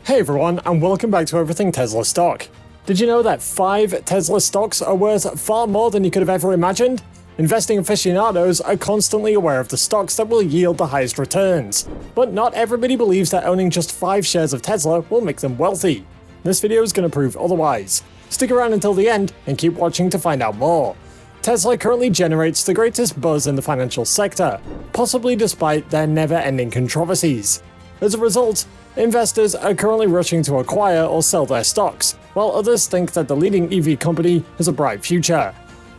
Hey everyone, and welcome back to Everything Tesla Stock. Did you know that 5 Tesla stocks are worth far more than you could have ever imagined? Investing aficionados are constantly aware of the stocks that will yield the highest returns, but not everybody believes that owning just 5 shares of Tesla will make them wealthy. This video is going to prove otherwise. Stick around until the end and keep watching to find out more. Tesla currently generates the greatest buzz in the financial sector, possibly despite their never-ending controversies. As a result, investors are currently rushing to acquire or sell their stocks, while others think that the leading EV company has a bright future.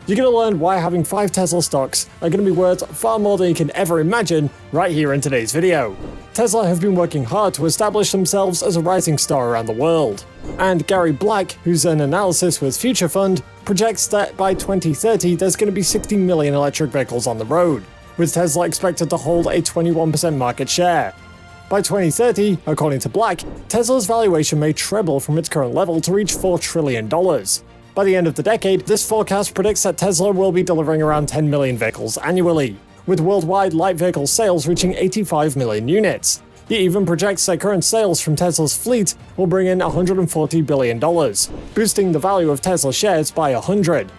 You're going to learn why having 5 Tesla stocks are going to be worth far more than you can ever imagine right here in today's video. Tesla have been working hard to establish themselves as a rising star around the world. And Gary Black, who's an analysis with Future Fund, projects that by 2030 there's going to be 60 million electric vehicles on the road, with Tesla expected to hold a 21% market share. By 2030, according to Black, Tesla's valuation may treble from its current level to reach $4 trillion. By the end of the decade, this forecast predicts that Tesla will be delivering around 10 million vehicles annually, with worldwide light vehicle sales reaching 85 million units. He even projects that current sales from Tesla's fleet will bring in $140 billion, boosting the value of Tesla shares by 100.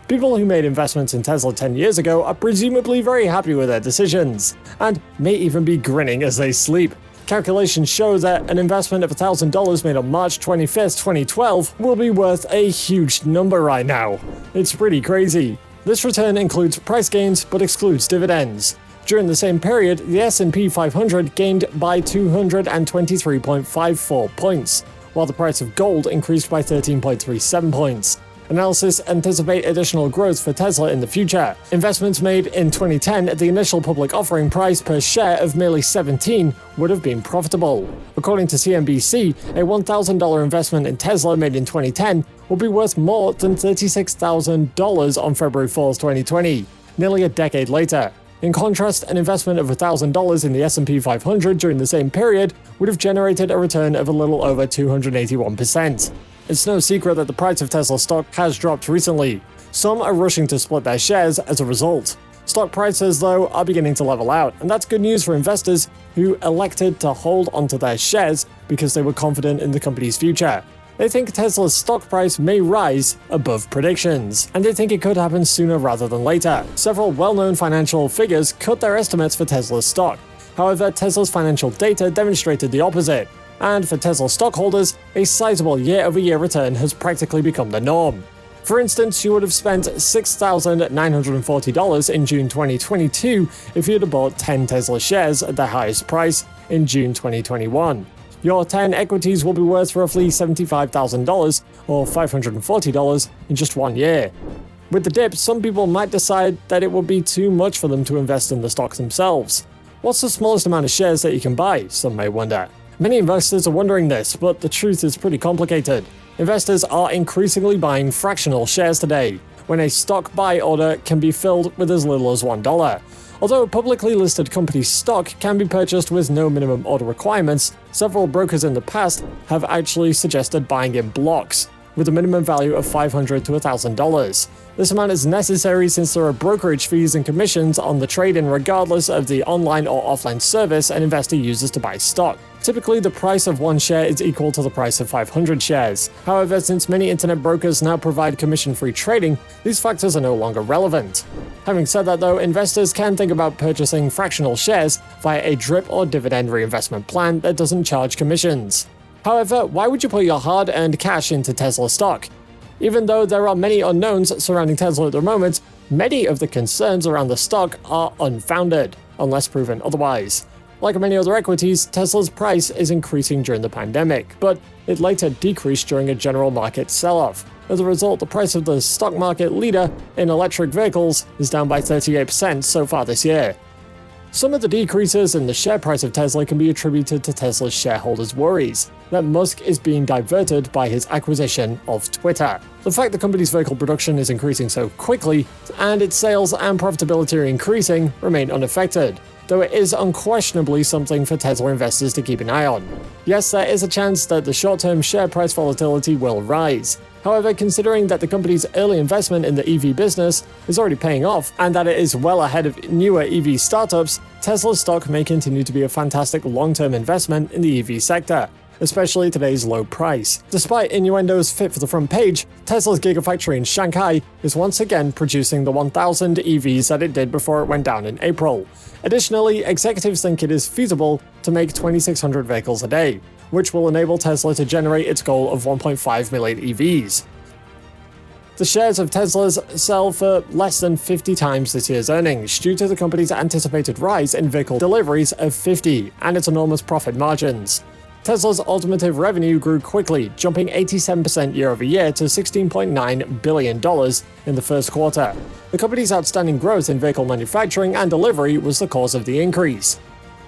People who made investments in Tesla 10 years ago are presumably very happy with their decisions, and may even be grinning as they sleep. Calculations show that an investment of $1,000 made on March 25th, 2012 will be worth a huge number right now. It's pretty crazy. This return includes price gains but excludes dividends. During the same period, the S&P 500 gained by 223.54 points, while the price of gold increased by 13.37 points. Analysts anticipate additional growth for Tesla in the future. Investments made in 2010 at the initial public offering price per share of merely 17 would have been profitable. According to CNBC, a $1,000 investment in Tesla made in 2010 will be worth more than $36,000 on February 4, 2020, nearly a decade later. In contrast, an investment of $1,000 in the S&P 500 during the same period would have generated a return of a little over 281%. It's no secret that the price of Tesla stock has dropped recently. Some are rushing to split their shares as a result. Stock prices, though, are beginning to level out, and that's good news for investors who elected to hold onto their shares because they were confident in the company's future. They think Tesla's stock price may rise above predictions, and they think it could happen sooner rather than later. Several well-known financial figures cut their estimates for Tesla's stock. However, Tesla's financial data demonstrated the opposite. And for Tesla stockholders, a sizable year-over-year return has practically become the norm. For instance, you would have spent $6,940 in June 2022 if you'd have bought 10 Tesla shares at their highest price in June 2021. Your 10 equities will be worth roughly $75,000 or $540 in just 1 year. With the dip, some people might decide that it would be too much for them to invest in the stocks themselves. What's the smallest amount of shares that you can buy, some may wonder. Many investors are wondering this, but the truth is pretty complicated. Investors are increasingly buying fractional shares today, when a stock buy order can be filled with as little as $1. Although a publicly listed company's stock can be purchased with no minimum order requirements, several brokers in the past have actually suggested buying in blocks, with a minimum value of $500 to $1,000. This amount is necessary since there are brokerage fees and commissions on the trade-in regardless of the online or offline service an investor uses to buy stock. Typically, the price of one share is equal to the price of 500 shares. However, since many internet brokers now provide commission-free trading, these factors are no longer relevant. Having said that though, investors can think about purchasing fractional shares via a drip or dividend reinvestment plan that doesn't charge commissions. However, why would you put your hard-earned cash into Tesla stock? Even though there are many unknowns surrounding Tesla at the moment, many of the concerns around the stock are unfounded, unless proven otherwise. Like many other equities, Tesla's price is increasing during the pandemic, but it later decreased during a general market sell-off. As a result, the price of the stock market leader in electric vehicles is down by 38% so far this year. Some of the decreases in the share price of Tesla can be attributed to Tesla's shareholders' worries that Musk is being diverted by his acquisition of Twitter. The fact the company's vehicle production is increasing so quickly and its sales and profitability are increasing remain unaffected, though it is unquestionably something for Tesla investors to keep an eye on. Yes, there is a chance that the short-term share price volatility will rise. However, considering that the company's early investment in the EV business is already paying off and that it is well ahead of newer EV startups, Tesla's stock may continue to be a fantastic long-term investment in the EV sector, especially today's low price. Despite innuendos fit for the front page, Tesla's Gigafactory in Shanghai is once again producing the 1,000 EVs that it did before it went down in April. Additionally, executives think it is feasible to make 2,600 vehicles a day, which will enable Tesla to generate its goal of 1.5 million EVs. The shares of Tesla's sell for less than 50 times this year's earnings due to the company's anticipated rise in vehicle deliveries of 50 and its enormous profit margins. Tesla's automotive revenue grew quickly, jumping 87% year-over-year to $16.9 billion in the first quarter. The company's outstanding growth in vehicle manufacturing and delivery was the cause of the increase.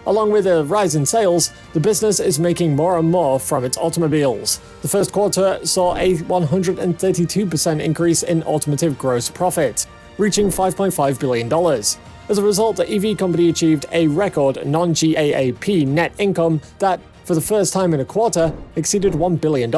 Along with a rise in sales, the business is making more and more from its automobiles. The first quarter saw a 132% increase in automotive gross profit, reaching $5.5 billion. As a result, the EV company achieved a record non-GAAP net income that, for the first time in a quarter, exceeded $1 billion.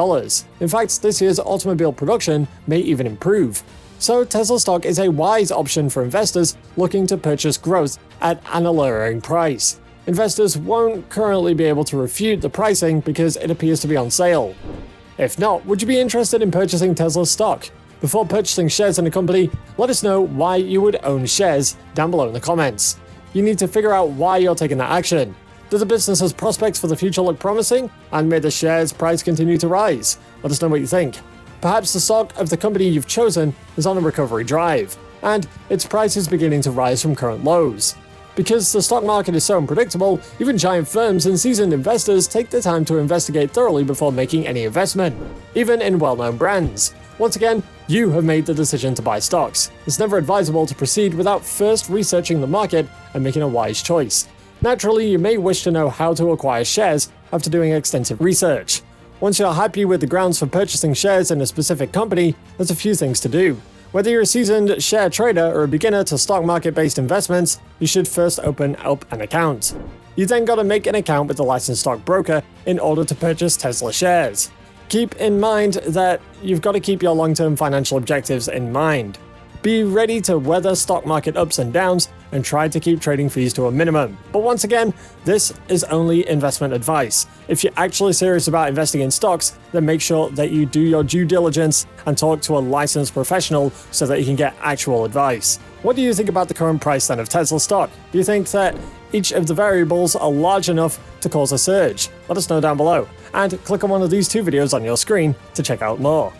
In fact, this year's automobile production may even improve. So Tesla stock is a wise option for investors looking to purchase growth at an alluring price. Investors won't currently be able to refute the pricing because it appears to be on sale. If not, would you be interested in purchasing Tesla's stock? Before purchasing shares in a company, let us know why you would own shares down below in the comments. You need to figure out why you're taking that action. Do the business's prospects for the future look promising? And may the shares price continue to rise? Let us know what you think. Perhaps the stock of the company you've chosen is on a recovery drive, and its price is beginning to rise from current lows. Because the stock market is so unpredictable, even giant firms and seasoned investors take the time to investigate thoroughly before making any investment, even in well-known brands. Once again, you have made the decision to buy stocks. It's never advisable to proceed without first researching the market and making a wise choice. Naturally, you may wish to know how to acquire shares after doing extensive research. Once you're happy with the grounds for purchasing shares in a specific company, there's a few things to do. Whether you're a seasoned share trader or a beginner to stock market-based investments, you should first open up an account. You then gotta make an account with a licensed stockbroker in order to purchase Tesla shares. Keep in mind that you've got to keep your long-term financial objectives in mind. Be ready to weather stock market ups and downs and try to keep trading fees to a minimum. But once again, this is only investment advice. If you're actually serious about investing in stocks, then make sure that you do your due diligence and talk to a licensed professional so that you can get actual advice. What do you think about the current price then of Tesla stock? Do you think that each of the variables are large enough to cause a surge? Let us know down below, and click on one of these two videos on your screen to check out more.